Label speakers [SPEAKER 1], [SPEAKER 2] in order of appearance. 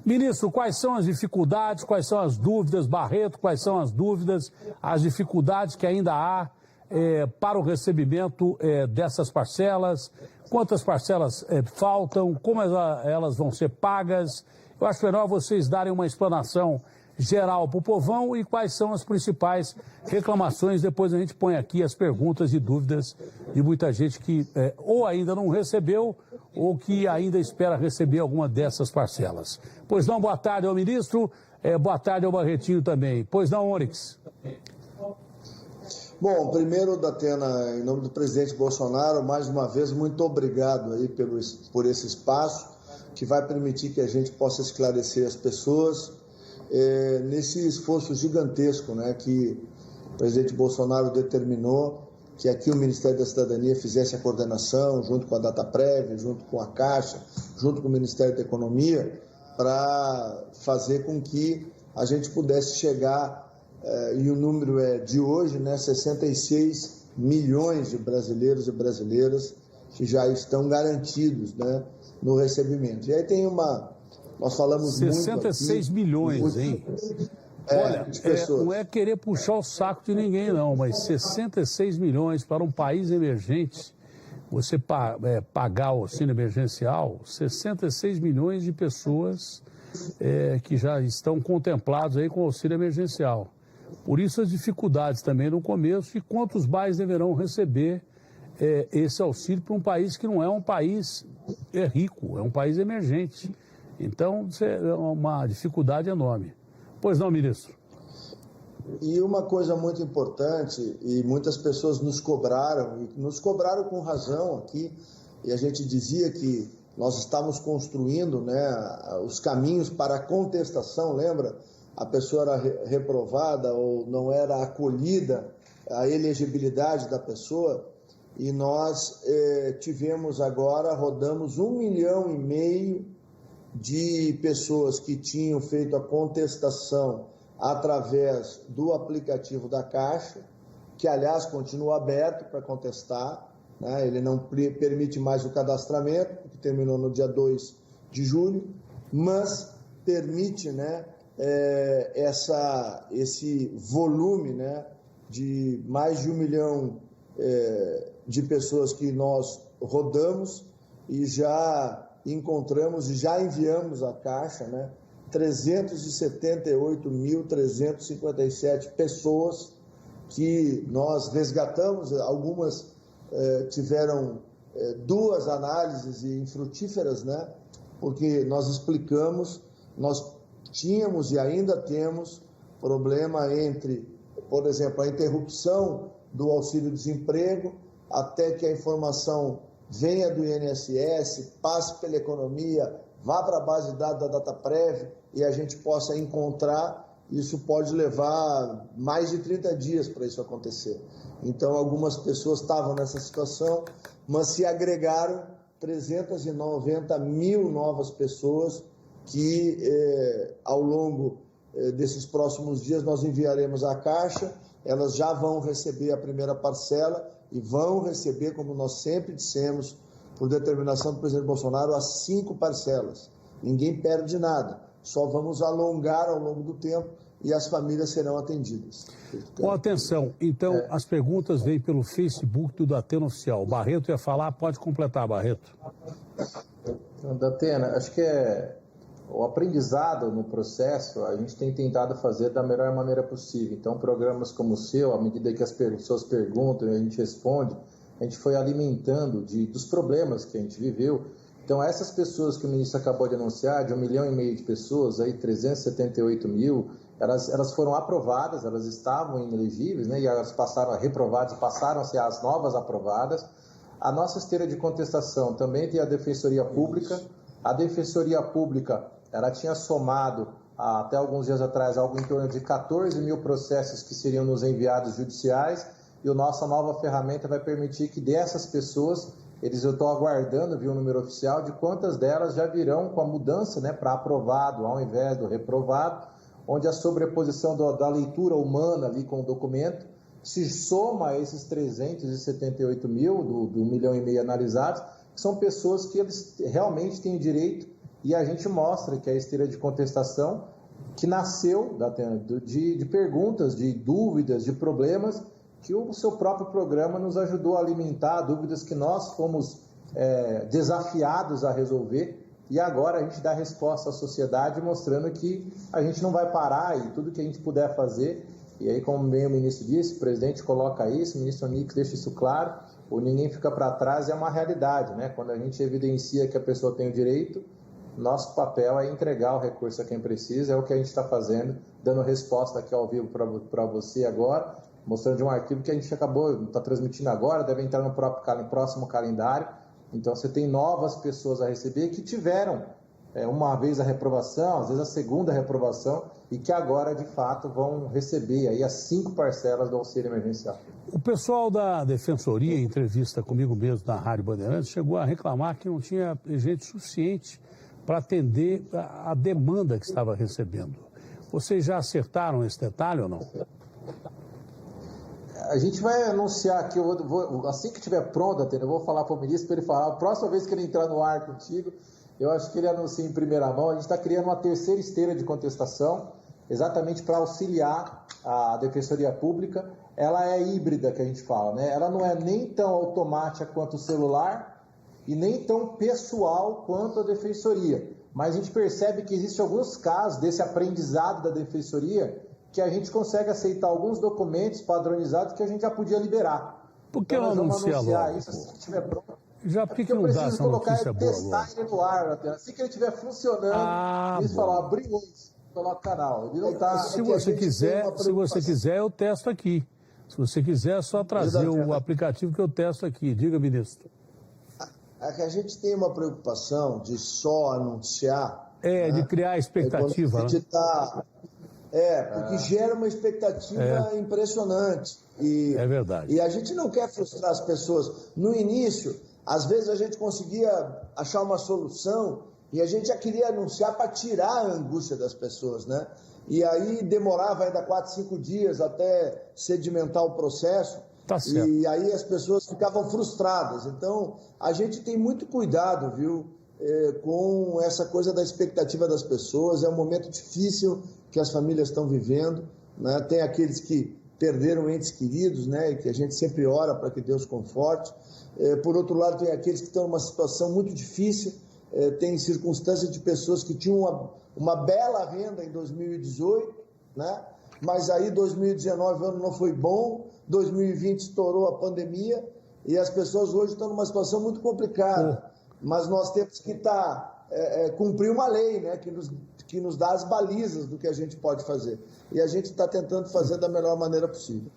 [SPEAKER 1] Ministro, quais são as dificuldades, quais são as dúvidas, Barreto, quais são as dúvidas, as dificuldades que ainda há para o recebimento dessas parcelas? Quantas parcelas faltam? Como elas vão ser pagas? Eu acho melhor vocês darem uma explanação geral para o povão e quais são as principais reclamações. Depois a gente põe aqui as perguntas e dúvidas de muita gente que ou ainda não recebeu ou que ainda espera receber alguma dessas parcelas. Pois não, boa tarde ao ministro, boa tarde ao Barretinho também. Pois não, Onyx.
[SPEAKER 2] Bom, primeiro, Datena, em nome do presidente Bolsonaro, mais uma vez, muito obrigado aí por esse espaço que vai permitir que a gente possa esclarecer as pessoas nesse esforço gigantesco, né, que o presidente Bolsonaro determinou que aqui o Ministério da Cidadania fizesse a coordenação, junto com a Dataprev, junto com a Caixa, junto com o Ministério da Economia, para fazer com que a gente pudesse chegar, e o número é de hoje, né, 66 milhões de brasileiros e brasileiras que já estão garantidos, né, no recebimento. E aí tem nós falamos
[SPEAKER 1] 66
[SPEAKER 2] muito
[SPEAKER 1] milhões,
[SPEAKER 2] muito,
[SPEAKER 1] hein? Olha, não é querer puxar o saco de ninguém, não, mas 66 milhões para um país emergente, você pagar o auxílio emergencial, 66 milhões de pessoas que já estão contemplados aí com o auxílio emergencial. Por isso as dificuldades também no começo e quantos mais deverão receber esse auxílio para um país que não é um país rico, é um país emergente. Então, é uma dificuldade enorme. Pois não, ministro?
[SPEAKER 2] E uma coisa muito importante, e muitas pessoas nos cobraram com razão aqui, e a gente dizia que nós estamos construindo, né, os caminhos para a contestação, lembra? A pessoa era reprovada ou não era acolhida, a elegibilidade da pessoa, e nós tivemos agora, rodamos 1,5 milhão de pessoas que tinham feito a contestação através do aplicativo da Caixa, que, aliás, continua aberto para contestar, né? Ele não permite mais o cadastramento, que terminou no dia 2 de julho, mas permite, né, esse volume, né, de mais de 1 milhão de pessoas que nós rodamos e já encontramos e já enviamos à Caixa, né, 378.357 pessoas que nós resgatamos. Algumas tiveram 2 análises infrutíferas, né, porque nós explicamos, nós tínhamos e ainda temos problema entre, por exemplo, a interrupção do auxílio-desemprego até que a informação venha do INSS, passe pela economia, vá para a base de dados da Dataprev e a gente possa encontrar. Isso pode levar mais de 30 dias para isso acontecer. Então, algumas pessoas estavam nessa situação, mas se agregaram 390 mil novas pessoas que, ao longo desses próximos dias, nós enviaremos à Caixa. Elas já vão receber a primeira parcela e vão receber, como nós sempre dissemos, por determinação do presidente Bolsonaro, as 5 parcelas. Ninguém perde nada, só vamos alongar ao longo do tempo e as famílias serão atendidas.
[SPEAKER 1] Com atenção, então as perguntas vêm pelo Facebook do Datena Oficial. Barreto ia falar, pode completar, Barreto.
[SPEAKER 3] Datena, acho que o aprendizado no processo a gente tem tentado fazer da melhor maneira possível. Então, programas como o seu, à medida que as pessoas perguntam e a gente responde, a gente foi alimentando dos problemas que a gente viveu. Então, essas pessoas que o ministro acabou de anunciar, de 1,5 milhão de pessoas, aí 378 mil, elas foram aprovadas, elas estavam inelegíveis, né, e elas passaram a reprovadas, passaram a ser as novas aprovadas. A nossa esteira de contestação também tem a Defensoria Pública. A Defensoria Pública, ela tinha somado, até alguns dias atrás, algo em torno de 14 mil processos que seriam nos enviados judiciais, e a nossa nova ferramenta vai permitir que dessas pessoas, eu estou aguardando, o número oficial, de quantas delas já virão com a mudança, né, para aprovado, ao invés do reprovado, onde a sobreposição da leitura humana ali com o documento se soma a esses 378 mil, do 1,5 milhão analisados, que são pessoas que eles realmente têm direito e a gente mostra que a esteira de contestação, que nasceu de perguntas, de dúvidas, de problemas, que o seu próprio programa nos ajudou a alimentar, dúvidas que nós fomos desafiados a resolver, e agora a gente dá resposta à sociedade mostrando que a gente não vai parar e tudo que a gente puder fazer, e aí como bem o ministro disse, o presidente coloca isso, o ministro Onix deixa isso claro, o ninguém fica para trás é uma realidade, né? Quando a gente evidencia que a pessoa tem o direito, nosso papel é entregar o recurso a quem precisa, é o que a gente está fazendo, dando resposta aqui ao vivo para você agora, mostrando de um arquivo que a gente está transmitindo agora, deve entrar no próximo calendário. Então, você tem novas pessoas a receber que tiveram uma vez a reprovação, às vezes a segunda reprovação, e que agora, de fato, vão receber aí as 5 parcelas do auxílio emergencial.
[SPEAKER 1] O pessoal da Defensoria, em entrevista comigo mesmo na Rádio Bandeirantes, chegou a reclamar que não tinha gente suficiente para atender a demanda que estava recebendo. Vocês já acertaram esse detalhe ou não?
[SPEAKER 3] A gente vai anunciar aqui, assim que estiver pronto, eu vou falar para o ministro para ele falar, a próxima vez que ele entrar no ar contigo, eu acho que ele anuncia em primeira mão. A gente está criando uma terceira esteira de contestação, exatamente para auxiliar a Defensoria Pública. Ela é híbrida, que a gente fala, né? Ela não é nem tão automática quanto o celular e nem tão pessoal quanto a Defensoria. Mas a gente percebe que existem alguns casos desse aprendizado da Defensoria que a gente consegue aceitar alguns documentos padronizados que a gente já podia liberar.
[SPEAKER 1] Por que não anunciar logo?
[SPEAKER 3] Isso assim que estiver pronto.
[SPEAKER 1] Já por que não dá essa notícia boa?
[SPEAKER 3] Testar ele no ar, assim que ele estiver funcionando, eles falam, abriu hoje, coloca o canal. Ele não tá,
[SPEAKER 1] se você quiser, eu testo aqui. Se você quiser, é só trazer o aplicativo que eu testo aqui. Diga, ministro.
[SPEAKER 2] É que a gente tem uma preocupação de só anunciar.
[SPEAKER 1] De criar expectativa, né?
[SPEAKER 2] Porque gera uma expectativa impressionante.
[SPEAKER 1] É verdade.
[SPEAKER 2] E a gente não quer frustrar as pessoas. No início, às vezes a gente conseguia achar uma solução e a gente já queria anunciar para tirar a angústia das pessoas, né? E aí demorava ainda 4, 5 dias até sedimentar o processo.
[SPEAKER 1] Tá certo.
[SPEAKER 2] E aí as pessoas ficavam frustradas. Então, a gente tem muito cuidado, viu? Com essa coisa da expectativa das pessoas. É um momento difícil que as famílias estão vivendo, né? Tem aqueles que perderam entes queridos, né? E que a gente sempre ora para que Deus conforte. Por outro lado, tem aqueles que estão numa situação muito difícil. Tem circunstâncias de pessoas que tinham uma bela renda em 2018, né? Mas aí 2019 o ano não foi bom, 2020 estourou a pandemia e as pessoas hoje estão numa situação muito complicada. Mas nós temos que cumprir uma lei, né, que nos dá as balizas do que a gente pode fazer. E a gente está tentando fazer da melhor maneira possível.